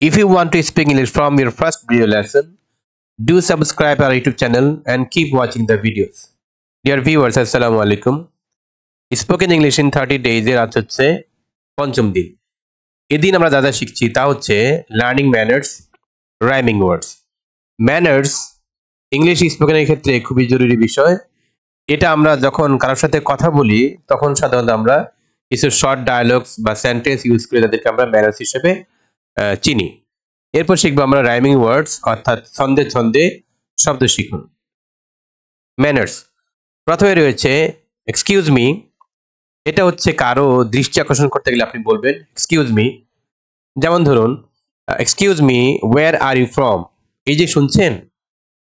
If you want to speak English from your first video lesson, do subscribe our YouTube channel and keep watching the videos. Dear viewers, Assalamu alaikum. Spoken English in 30 days এর আজ হচ্ছে পঞ্চম দিন। এদিন আমরা যা যা শিখছি তা হচ্ছে learning manners, rhyming words. Manners English স্পোকেনের ক্ষেত্রে খুবই জরুরি বিষয়। এটা আমরা যখন কারোর সাথে কথা বলি তখন সাধারণত আমরা কিছু শর্ট ডায়ালগস বা সেন্টেন্স ইউজ করে তাদেরকে আমরা ম্যানার্স হিসেবে চিনি। এরপর শিখবো আমরা রাইমিং ওয়ার্ডস অর্থাৎ ছন্দে ছন্দে শব্দ শিখুন। ম্যানার্স প্রথমে রয়েছে এক্সকিউজ মি। এটা হচ্ছে কারো দৃষ্টি আকর্ষণ করতে গেলে আপনি বলবেন এক্সকিউজ মি। যেমন ধরুন excuse me, where are you from. এই যে শুনছেন,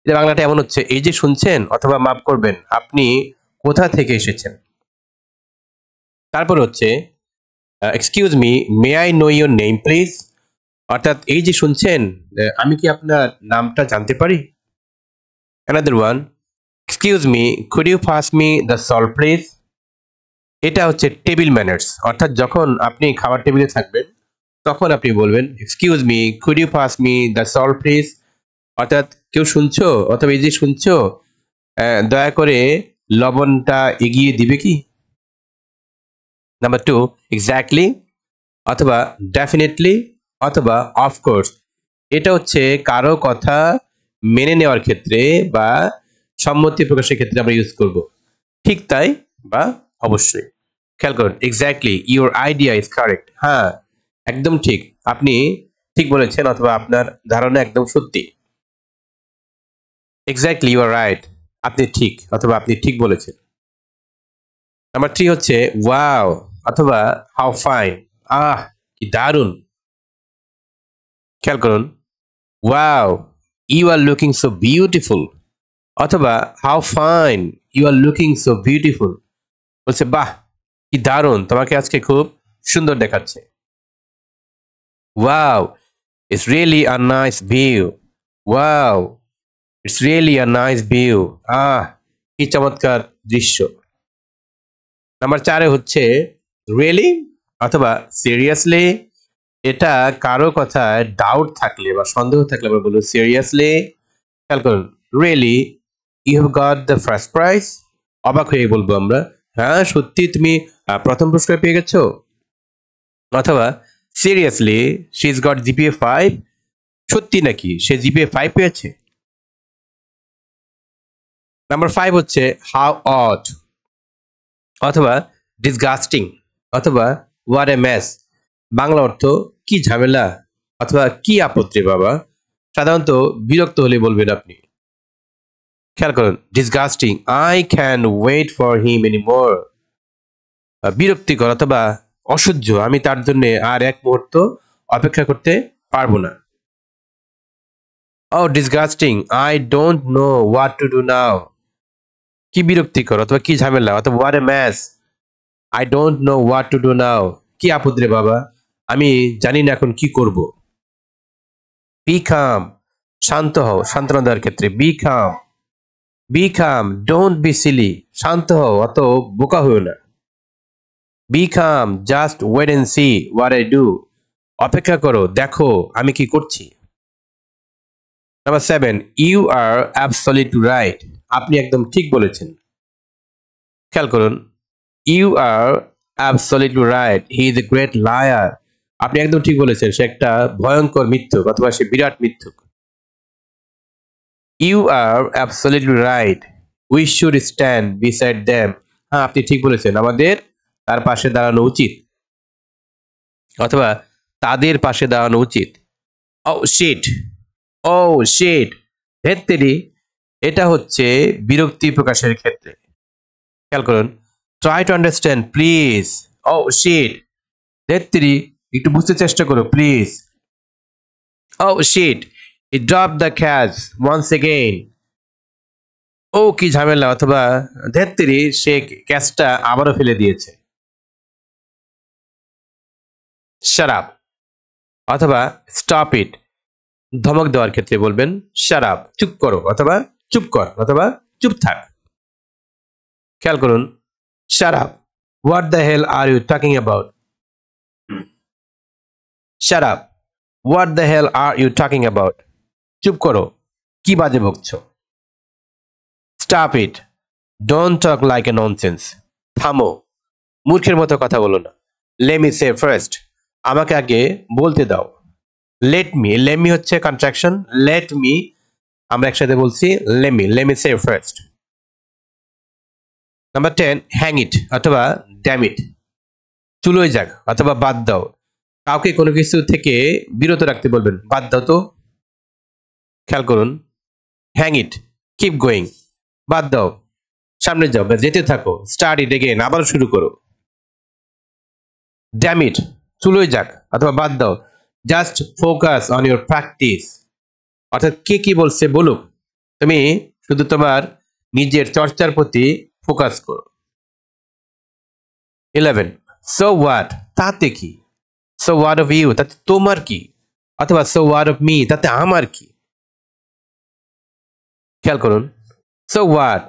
এটা বাংলাটা এমন হচ্ছে এই যে শুনছেন, অথবা মাফ করবেন আপনি কোথা থেকে এসেছেন। তারপর হচ্ছে excuse me, may I know your name please. অর্থাৎ এই যে শুনছেন, আমি কি আপনার নামটা জানতে পারি। Another one, excuse me, could you pass me the salt please. এটা হচ্ছে টেবিল ম্যানার্স, অর্থাৎ যখন আপনি খাবার টেবিলে থাকবেন তখন আপনি বলবেন excuse me, could you pass me the salt please. অর্থাৎ কেউ শুনছো অথবা এই যে শুনছো, দয়া করে লবণটা এগিয়ে দিবে কি। নাম্বার টু, এক্স্যাক্টলি অথবা ডেফিনেটলি অথবা অফকোর্স। এটা হচ্ছে কারো কথা মেনে নেওয়ার ক্ষেত্রে বা সম্মতি প্রকাশের ক্ষেত্রে আমরা ইউজ করব। ঠিক তাই বা অবশ্যই। খেয়াল করুন, exactly your idea is correct. হ্যাঁ, একদম ঠিক, আপনি ঠিক বলেছেন অথবা আপনার ধারণা একদম সত্যি। এক্স্যাক্টলি ইউ আর রাইট, আপনি ঠিক অথবা আপনি ঠিক বলেছেন। নাম্বার থ্রি হচ্ছে ওয়াও অথবা হাউ ফাইন। আহ, কি দারুণ। খেয়াল করুন, wow you are looking so beautiful অথবা how fine you are looking so beautiful. বলছে বাহ, কি দারুণ, তোমাকে আজকে খুব সুন্দর দেখাচ্ছে। Wow it's really a nice view. Wow it's really a nice view. কি চমৎকার দৃশ্য। নাম্বার চারে হচ্ছে রিয়েলি অথবা সিরিয়াসলি। এটা কারো কথায় ডাউট থাকলে বা সন্দেহ থাকলে আমরা বলবো সিরিয়াসলি। খেয়াল করুন, really you have got the first prize. অবাক হয়ে বলবো আমরা, হ্যাঁ সত্যি তুমি প্রথম পুরস্কার পেয়ে গেছো। অথবা seriously she is goat GPA 5। সত্যি নাকি সে জিপিএ 5 পেয়েছে। নাম্বার 5 হচ্ছে হাউ অড অথবা ডিসগাস্টিং অথবা হোয়াট এ মেস। বাংলা অর্থ কি ঝামেলা অথবা কি আপত্তি বাবা। সাধারণত বিরক্ত হলে বলবেন আপনি। খেয়াল করুন, disgusting, I can wait for him anymore. বিরক্তিকর অথবা অসহ্য, আমি তার জন্য আর এক মুহূর্ত অপেক্ষা করতে পারবো না। Oh disgusting, I don't know what to do now. কি বিরক্তিকর অথবা কি ঝামেলা অথবা what a mess, I don't know what to do now. কি আপদ রে বাবা, আমি জানি না এখন কি করব। বি কাম, শান্ত হও, সান্ত্বনা দেওয়ার ক্ষেত্রে be calm. Be calm, don't be silly, শান্ত হও, অত বোকা হইও না। Be calm, just wait and see what I do. অপেক্ষা করো, দেখো আমি কি করছি। Number 7, you are absolutely right. আপনি একদম ঠিক বলেছেন। খেয়াল করুন, you are absolutely right, he is a great liar. আপনি একদম ঠিক বলেছেন, সে একটা ভয়ঙ্কর মিথ্যুক অথবা সে বিরাট মিথ্যুক। You are absolutely right, we should stand beside them. হ্যাঁ, আপনি ঠিক বলেছেন, আমাদের তার পাশে দাঁড়ানো উচিত অথবা তাদের পাশে দাঁড়ানো উচিত। ও শিট, ও শিট, ধেত্তেরি। এটা হচ্ছে বিরক্তি প্রকাশের ক্ষেত্রে। খেয়াল করুন, try to understand please. Oh shit, ধেত্তেরি, একটু বুঝতে চেষ্টা করো please. Oh shit, he drop the catch once again. ও কি ঝামেলা অথবা ধেত্তেরি, সে ক্যাচটা আবারও ফেলে দিয়েছে। শাট আপ অথবা স্টপ ইট, ধমক দেওয়ার ক্ষেত্রে বলবেন শাট আপ, চুপ করো অথবা চুপ কর অথবা চুপ থাক। খেয়াল করুন, shut up, what the hell are you talking about. Shut up, what the hell are you talking about? চুপ করো, কি বাজে বকছো? Stop it, don't talk like a nonsense. থামো, মূর্খের মতো কথা বলো না। লেট মি সে ফার্স্ট, আমাকে আগে বলতে দাও। লেট মি হচ্ছে কন্ট্রাকশন। লেট মি আমরা একসাথে বলছি লেট মি সে ফার্স্ট। নাম্বার 10, হ্যাং ইট অথবা ড্যাম ইট, চুলোয় যাক অথবা বাদ দাও। কাউকে কোনো কিছু থেকে বিরত রাখতে বলবেন, বাদ দাও তো। খেয়াল করুন, হ্যাং ইট, কিপ গোয়িং, বাদ দাও, সামনে যাও বা যেতে থাকো, স্টার্ট ইট এগেন, আবার শুরু করো। ড্যাম ইট, চুলোয় যাক অথবা বাদ দাও, just focus on your practice. অর্থাৎ কে কি বলছে বলুক, তুমি শুধু তোমার নিজের চর্চার প্রতি ফোকাস করো। 11, সো হোয়াট, তাতে কি? সো হোয়াট অফ ইউ, তাতে তোমার কি? অথবা সো হোয়াট অফ মি, তাতে আমার কি? খেয়াল করুন, সো হোয়াট,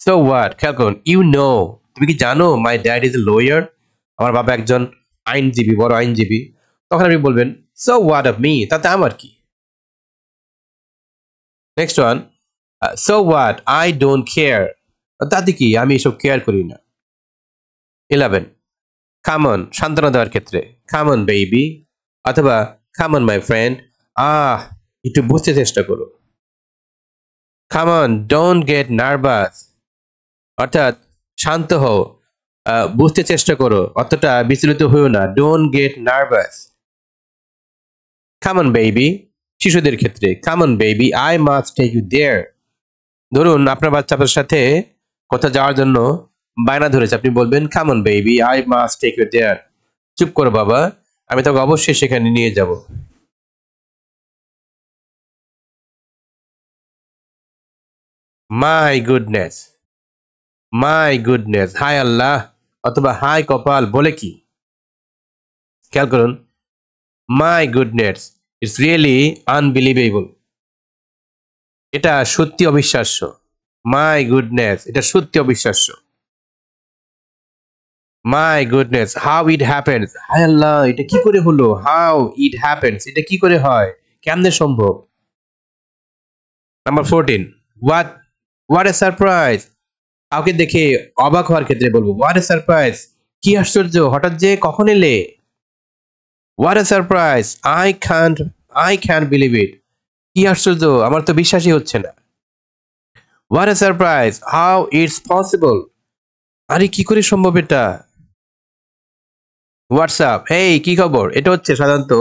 সো হোয়াট, খেয়াল করুন, ইউ নো, তুমি কি জানো my dad is a lawyer, আমার বাবা একজন আইনজীবী, বড় আইনজীবী। তখন আপনি বলবেন সো হোয়াট অফ মি, তাতে আমার কি? Next one, so what I don't care, তাতে কি, আমি এসব কেয়ার করি না। 11, কামন, সান্ত্বনা দেওয়ার ক্ষেত্রে, কামন বেবি অথবা কামন মাই ফ্রেন্ড, একটু বুঝতে চেষ্টা করো। কামন ডোন্ট গেট নার্ভাস, অর্থাৎ শান্ত হও, বুঝতে চেষ্টা করো, অতটা বিচলিত হইও না, don't get nervous. Come on baby, শিশুদের ক্ষেত্রে, come on baby I must take you there. ধরুন আপনার বাচ্চা আপনার সাথে কোথাও যাওয়ার জন্য বায়না ধরেছে, আপনি বলবেন come on baby I must take you দেয়ার, চুপ করো বাবা, আমি তোকে অবশ্যই সেখানে নিয়ে যাব। My goodness, my goodness, high আল্লাহ অথবা হাই কপাল বলে কি? খেয়াল করুন, my goodness, it's really unbelievable, এটা সত্যি অবিশ্বাস্য। মাই গুডনেস, এটা সত্যি অবিশ্বাস্য। My goodness, how it happens, হায় আল্লাহ এটা কি করে হলো, হাউ ইট হ্যাপেন্স, এটা কি করে হয়, কেমনে সম্ভব। Number 14, what, what a surprise, কাউকে দেখে অবাক হওয়ার ক্ষেত্রে বলবো হোয়াট এ সারপ্রাইজ, কি আশ্চর্য, হঠাৎ যে কখন এলে। What a surprise, I can't believe it, কি আশ্চর্য, আমার তো বিশ্বাসই হচ্ছে না। What a surprise, how it's possible, আরে কি করে সম্ভব এটা। হোয়াটসঅ্যাপ, হেই কি খবর, এটা হচ্ছে সাধারণত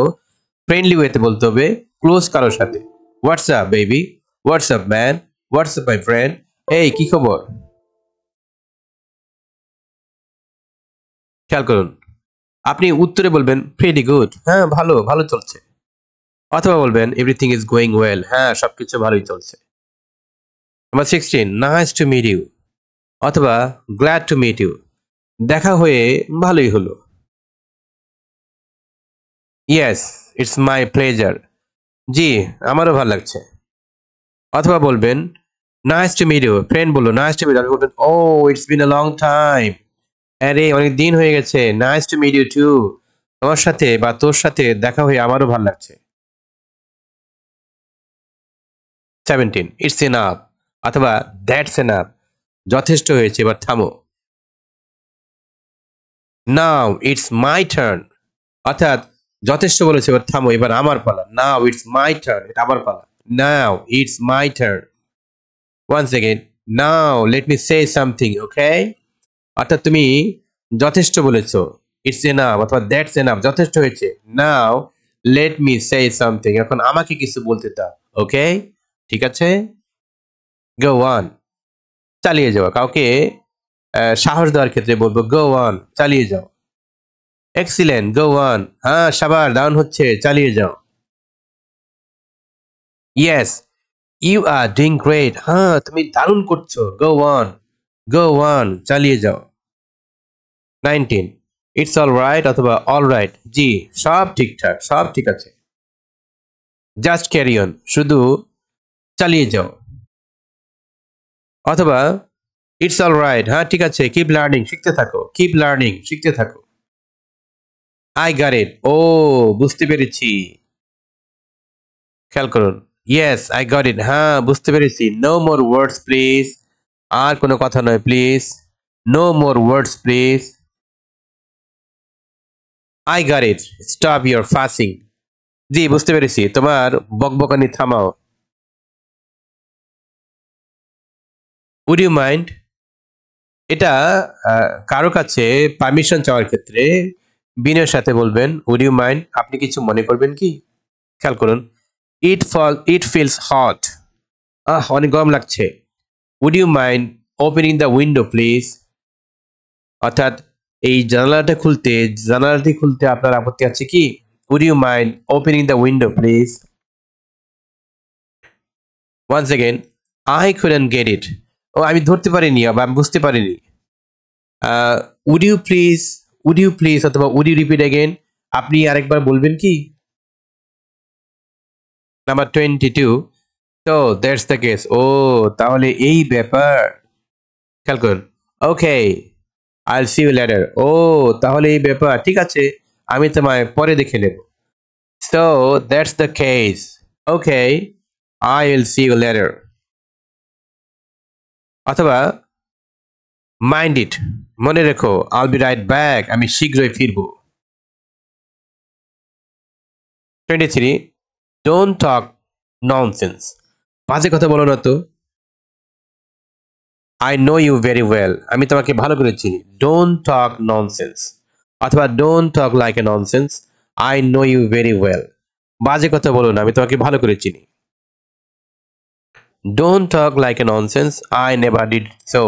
ফ্রেন্ডলি ওয়েতে বলতে হবে ক্লোজ কারোর সাথে। WhatsApp baby, WhatsApp man, WhatsApp my friend, এই কি খবর। খেয়াল করুন, আপনি উত্তরে বলবেন প্রিটি গুড, হ্যাঁ ভালো ভালো চলছে। অথবা বলবেন এভরিথিং ইজ গোয়িং ওয়েল, হ্যাঁ সবকিছু ভালোই চলছে। Number 16, nice to meet you অথবা গ্ল্যাড টু মিট ইউ, দেখা হয়ে ভালোই হলো। ইয়েস, ইটস মাই প্লেজার, জি আমারও ভালো লাগছে। অথবা বলবেন nice to meet you, friend বললো নাইস টু মিট, আপনি বলবেন oh it's been a long time, আরে অনেক দিন হয়ে গেছে, nice to meet you too, তোমার সাথে বা তোর সাথে দেখা হয়ে আমারও ভালো লাগছে। 17, ইটস এনাফ অথবা দ্যাটস এনাফ, যথেষ্ট হয়েছে, এবার থামো। নাও ইটস মাই টার্ন, অর্থাৎ যথেষ্ট বলেছে, এবার থামো, এবার আমার পালা। নাও ইটস মাই টার্ন, এটা আমার পালা। Now it's my turn. Once again, now let me say something, okay, অর্থাৎ তুমি যথেষ্ট বলেছো, ইটস এনাফ অথবা দ্যাটস এনাফ, যথেষ্ট হয়েছে। Now let me say something, এখন আমাকে কিছু বলতে দাও, ওকে, ঠিক আছে। গো অন, চালিয়ে যাওয়া, কাউকে সাহস দেওয়ার ক্ষেত্রে বলবো গো অন, চালিয়ে যাও। এক্সিলেন্ট, গো অন, হ্যাঁ সাবাস, দারুণ হচ্ছে, চালিয়ে যাও। Yes, you are doing great, হ্যাঁ তুমি দারুণ করছো, গো অন, গো অন, চালিয়ে যাও। 19, ইটস অল রাইট অথবা অল রাইট, জি সব ঠিকঠাক, সব ঠিক আছে। জাস্ট ক্যারি অন, শুধু চালিয়ে যাও। অথবা ইটস অল রাইট, হ্যাঁ ঠিক আছে, কিপ লার্নিং, শিখতে থাকো, কিপ লার্নিং, শিখতে থাকো। আই গট ইট, ও বুঝতে পেরেছি, খেয়াল করুন। ইয়েস আই গট ইট, হ্যাঁ বুঝতে পেরেছি। নো মোর ওয়ার্ডস প্লিজ, আর কোনো কথা নয় please. No more words please. I got it, stop your fussing. জি বুঝতে পেরেছি, তোমার বকবকানি থামাও। উড ইউ মাইন্ড, এটা কারো কাছে পারমিশন চাওয়ার ক্ষেত্রে বিনয়ের সাথে বলবেন উড ইউ মাইন্ড, আপনি কিছু মনে করবেন কি। খেয়াল করুন, ইট ফিলস হট, অনেক গরম লাগছে। Would you mind opening the window please, অর্থাৎ এই জানালাটি খুলতে আপনার আপত্তি আছে কি। Would you mind opening the window please. Once again, I couldn't get it, ও আমি ধরতে পারিনি বা আমি বুঝতে পারিনি। Would you please, would you please অথবা উড ইউ রিপিট এগেন, আপনি আরেকবার বলবেন কি। নাম্বার 22, তো দ্যাটস দ্য কেস, ও তাহলে এই ব্যাপার। খেয়াল করুন, okay I will see you later, ও তাহলে এই ব্যাপার, ঠিক আছে আমি তোমায় পরে দেখে নেব। So that's the case, okay I will see you later. অথবা মাইন্ড ইট, মনে রেখো, আইল বি রাইট ব্যাক, আমি শীঘ্রই ফিরবো। 23, ডোন্ট টক ননসেন্স, বাজে কথা বলো না তো। I know you very well, আমি তোমাকে ভালো করে চিনি। ডোন্ট টক ননসেন্স অথবা don't talk like a nonsense, I know you very well, বাজে কথা বলো না, আমি তোমাকে ভালো করে চিনি। Don't talk like a nonsense, I never did so,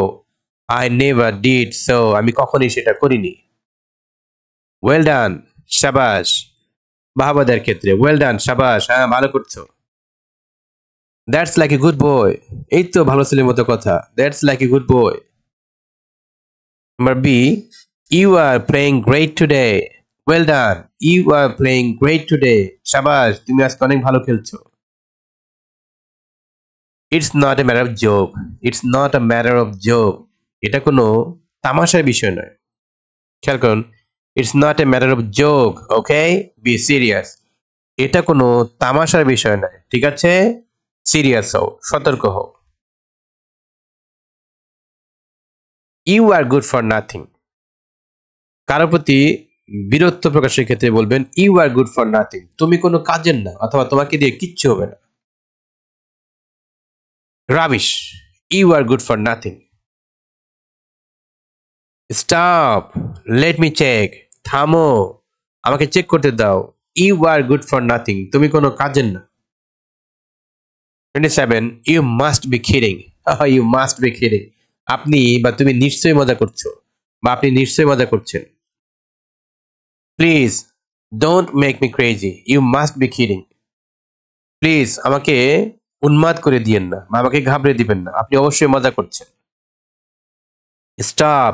I never did so, আমি কখনোই সেটা করিনি। ওয়েল ডান, শাবাশ, বাহবাদের ক্ষেত্রে ওয়েল ডান, শাবাশ, হ্যাঁ ভালো করছো। That's like a good boy, এই তো ভালো ছেলের মতো কথা, that's like a good boy. Number B, you are playing great today, well done, you are playing great today, শাবাশ তুমি আজকে অনেক ভালো খেলছো। It's not a matter of joke, it's not a matter of joke, এটা কোনো তামাশার বিষয় নয়। খেয়াল করুন, it's not a matter of joke, okay be serious, এটা কোনো তামাশার বিষয় নয়, ঠিক আছে সিরিয়াস হও, সতর্ক হও। You are good for nothing, কারো প্রতি বীরত্ব প্রকাশের ক্ষেত্রে বলবেন you are good for nothing, তুমি কোনো কাজের না অথবা তোমাকে দিয়ে কিচ্ছু হবে না। Rubbish, you are good for nothing. Stop, let me check, থামো, আমাকে চেক করতে দাও। You are good for nothing, তুমি কোনো কাজের না। 27, you must be kidding, you must be kidding, আপনি বা তুমি নিশ্চয়ই মজা করছো বা আপনি নিশ্চয়ই মজা করছেন। Please don't make me crazy, you must be kidding, please আমাকে উন্মাদ করে দিয়েন না বা আমাকে ঘাবড়ে দিবেন না, আপনি অবশ্যই মজা করছেন। Stop,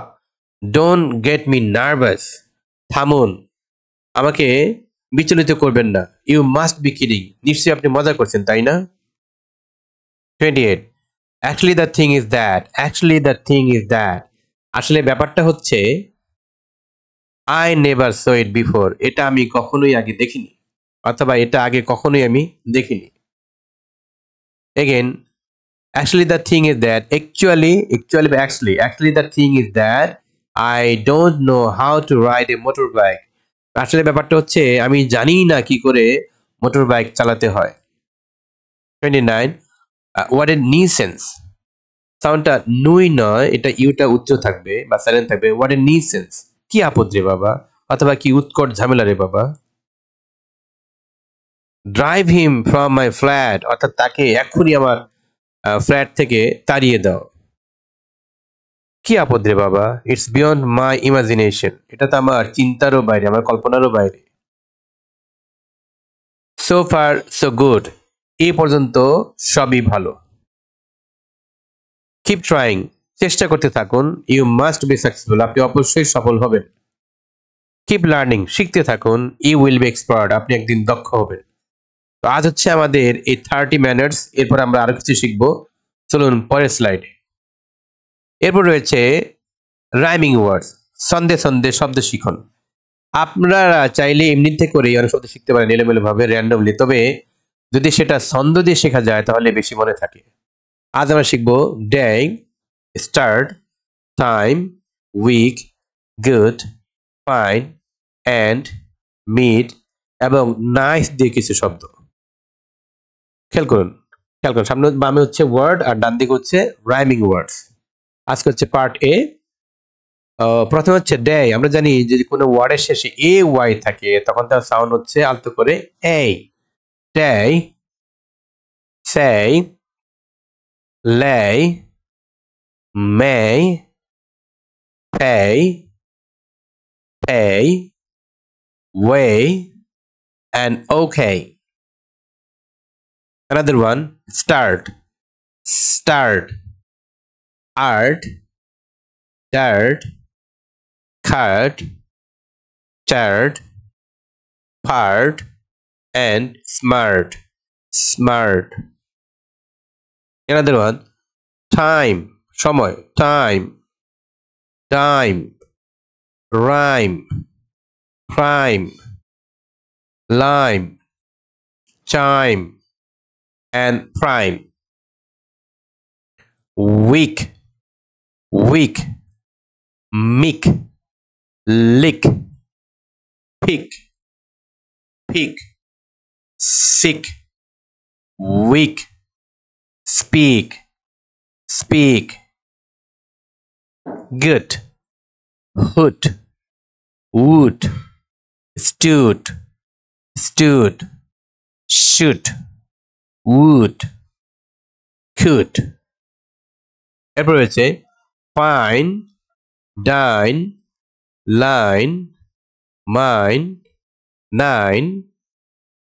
don't get me nervous, থামুন, আমাকে বিচলিত করবেন না। ইউ মাস্ট বি কিডিং, নিশ্চয়ই আপনি মজা করছেন তাই না। 28, actually the thing is that, actually the thing is that, আসলে ব্যাপারটা হচ্ছে I never so it before, এটা আমি কখনোই আগে দেখিনি অথবা এটা আগে কখনোই আমি দেখিনি। Again, actually the thing is that actually the thing is that I don't know how to ride a motorbike, আসলে ব্যাপারটা হচ্ছে আমি জানি না কি করে মোটর বাইক চালাতে হয়। 29, what a nuisance, সাউন্ডটা নুই নয়, এটা ইউটা উচ্চ থাকবে বা সাইলেন্ট থাকবে। what a nuisance, কি আপদ রে বাবা অথবা কি উৎকট ঝামেলা রে বাবা। Drive him from my flat, অর্থাৎ তাকে এক্ষুনি আমার ফ্ল্যাট থেকে তাড়িয়ে দাও। কি আপদ রে বাবা, ইটস বিয়ন্ড মাই ইমাজিনেশন, এটা তো আমার চিন্তারও বাইরে, আমার কল্পনারও বাইরে। সো ফার সো গুড, এই পর্যন্ত সবই ভালো। কিপ ট্রাইং, চেষ্টা করতে থাকুন। ইউ মাস্ট বি সাকসেসফুল, আপনি অবশ্যই সফল হবেন। কিপ লার্নিং, শিখতে থাকুন। ইউ উইল বি এক্সপার্ট, আপনি একদিন দক্ষ হবেন। তো আজ হচ্ছে আমাদের এই 30 মিনিটস, এরপর আমরা আরো কিছু শিখবো। চলুন পরের স্লাইডে। এরপর রয়েছে রাইমিং ওয়ার্ডস, ছন্দে ছন্দে শব্দ শিখন। আপনারা চাইলে এমনিতে করেই অনেক শব্দ শিখতে পারেন এলোমেলো ভাবে র্যান্ডমলি, তবে যদি সেটা ছন্দ দিয়ে শেখা যায় তাহলে বেশি মনে থাকে। আজ আমরা শিখব day, start, time, week, good, fine, end, mid এবং নাইস দিয়ে কিছু শব্দ। খেয়াল করুন সামনে বামে হচ্ছে ওয়ার্ড আর ডান দিকে হচ্ছে রাইমিং ওয়ার্ডস। আজকে হচ্ছে পার্ট এ। প্রথমে হচ্ছে ডে। আমরা জানি যদি কোনো ওয়ার্ডের শেষে এ ওয়াই থাকে তখন তার সাউন্ড হচ্ছে আলতো করে এ। Day, say, lay, may, pay, pay, way, and okay. Another one, start, start, art, dirt, cut, chart, part, and smart, smart. Another one, time, সময়, time, dime, rhyme, prime, lime, chime, and prime. Weak, weak, meek, lick, pick, pick, sick, weak, speak, speak, good, hood, wood, stood, stood, shoot, would, could. এরপর রয়েছে fine, dine, line, mine, nine,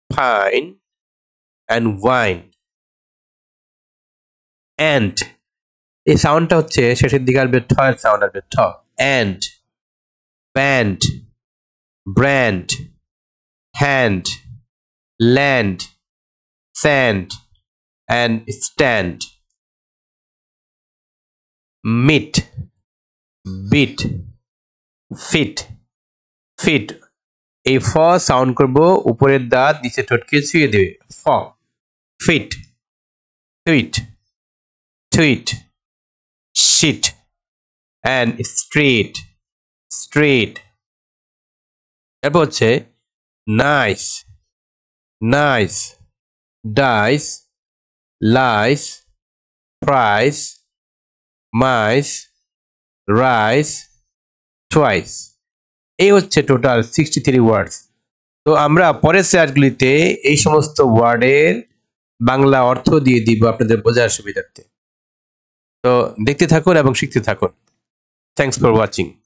pine, and wine. And এই সাউন্ডটা হচ্ছে শেষের দিকে আসবে ঠ এর সাউন্ড আসবে ঠ। and, band, brand, hand, land, sand, and stand. Meet, beat, fit, fit. এই ফ সাউন্ড করব উপরের দাঁত নিচে ঠোঁটকে ছুঁয়ে দেবে ফ। Feet, tweet, tweet, sheet, and street, street. এরপর হচ্ছে nice, nice, dice, lice, price, mice, rice, twice. এই হচ্ছে টোটাল 63 ওয়ার্ডস। তো আমরা পরের স্লাইডগুলিতে এই সমস্ত ওয়ার্ডের বাংলা অর্থ দিয়ে দিব আপনাদের বোঝার সুবিধার্থে। তো দেখতে থাকুন এবং শিখতে থাকুন। Thanks for watching.